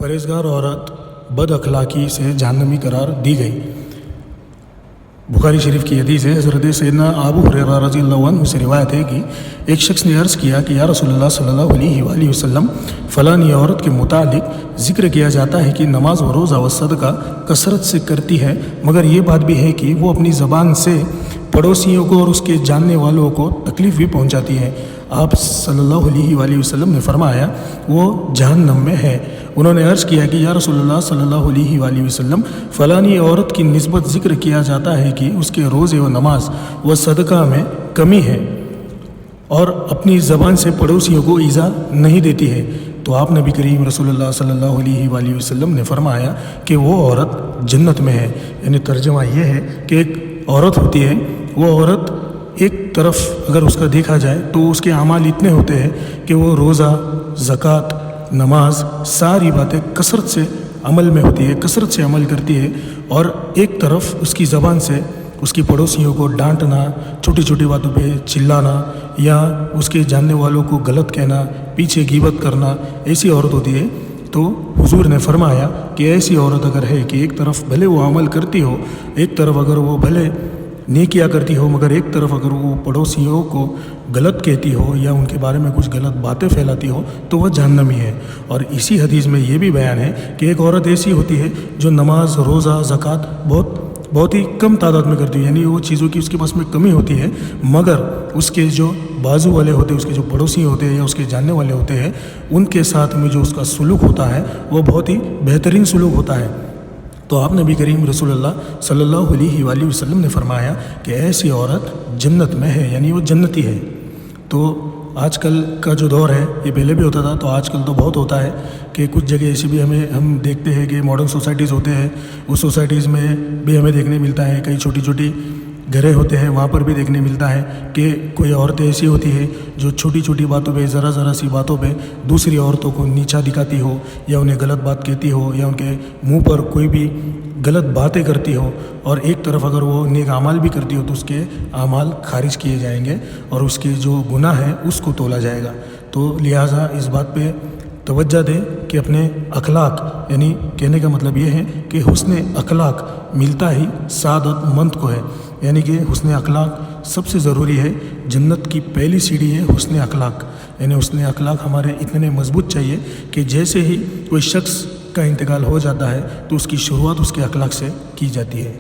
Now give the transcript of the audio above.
परहेज़गार औरत बद अखलाकी से जहन्नमी करार दी गई। बुखारी शरीफ की हदीस है। हज़रत सैयदना अबू हुरैरा रज़ियल्लाहु अन्हु से रिवायत है कि एक शख्स ने अर्ज़ किया कि या रसूलल्लाह सल्लल्लाहु अलैहि वसल्लम, फ़लानी औरत के मुतालिक ज़िक्र किया जाता है कि नमाज व रोज़ा व सदका कसरत से करती है, मगर ये बात भी है कि वो अपनी ज़बान से पड़ोसियों को और उसके जानने वालों को तकलीफ़ भी पहुंचाती है। आप सल्लल्लाहु अलैहि वसल्लम ने फरमाया, वो जहन्नम में है। उन्होंने अर्ज़ किया कि या रसूलल्लाह सल्लल्लाहु अलैहि वसल्लम, फ़लानी औरत की निस्बत ज़िक्र किया जाता है कि उसके रोज़े व नमाज व सदका में कमी है और अपनी ज़बान से पड़ोसियों को ईज़ा नहीं देती है। तो आप नबी करीम रसूलुल्लाह सल्लल्लाहु अलैहि वसल्लम ने फरमाया कि वो औरत जन्नत में है। यानी तर्जुमा ये है कि एक औरत होती है, वो औरत एक तरफ अगर उसका देखा जाए तो उसके अमाल इतने होते हैं कि वो रोज़ा, ज़कात, नमाज, सारी बातें कसरत से अमल में होती है, कसरत से अमल करती है, और एक तरफ उसकी ज़बान से उसकी पड़ोसियों को डांटना, छोटी छोटी बातों पे चिल्लाना या उसके जानने वालों को गलत कहना, पीछे गीबत करना, ऐसी औरत होती है। तो हुजूर ने फरमाया कि ऐसी औरत अगर है कि एक तरफ भले वो अमल करती हो, एक तरफ अगर वो भले नेकिया करती हो, मगर एक तरफ अगर वो पड़ोसियों को गलत कहती हो या उनके बारे में कुछ गलत बातें फैलाती हो तो वह जहन्नमी है। और इसी हदीस में ये भी बयान है कि एक औरत ऐसी होती है जो नमाज, रोज़ा, ज़कात बहुत ही कम तादाद में करती है, यानी वो चीज़ों की उसके पास में कमी होती है, मगर उसके जो बाजू वाले होते हैं, उसके जो पड़ोसी होते हैं या उसके जानने वाले होते हैं, उनके साथ में जो उसका सुलूक होता है वो बहुत ही बेहतरीन सुलूक होता है। तो आप नबी करीम रसूलुल्लाह सल्लल्लाहु अलैहि वसल्लम ने फरमाया कि ऐसी औरत जन्नत में है, यानी वो जन्नती है। तो आजकल का जो दौर है, ये पहले भी होता था, तो आजकल तो बहुत होता है कि कुछ जगह ऐसी भी हम देखते हैं कि मॉडर्न सोसाइटीज़ होते हैं, उस सोसाइटीज़ में भी हमें देखने मिलता है, कई छोटी छोटी घरें होते हैं, वहाँ पर भी देखने मिलता है कि कोई औरतें ऐसी होती है जो छोटी छोटी बातों पे, ज़रा सी बातों पे दूसरी औरतों को नीचा दिखाती हो या उन्हें गलत बात कहती हो या उनके मुंह पर कोई भी गलत बातें करती हो, और एक तरफ अगर वो नेक अमाल भी करती हो तो उसके अमाल खारिज किए जाएंगे और उसके जो गुनाह है उसको तोला जाएगा। तो लिहाजा इस बात पे तवज्जो दें कि अपने अखलाक, यानी कहने का मतलब ये है कि हुस्न अखलाक मिलता ही सादतमंद को है, यानी कि हुस्न अखलाक सबसे ज़रूरी है। जन्नत की पहली सीढ़ी है हुस्न अखलाक, यानी हुस्न अखलाक हमारे इतने मजबूत चाहिए कि जैसे ही कोई शख्स का इंतकाल हो जाता है तो उसकी शुरुआत उसके अखलाक से की जाती है।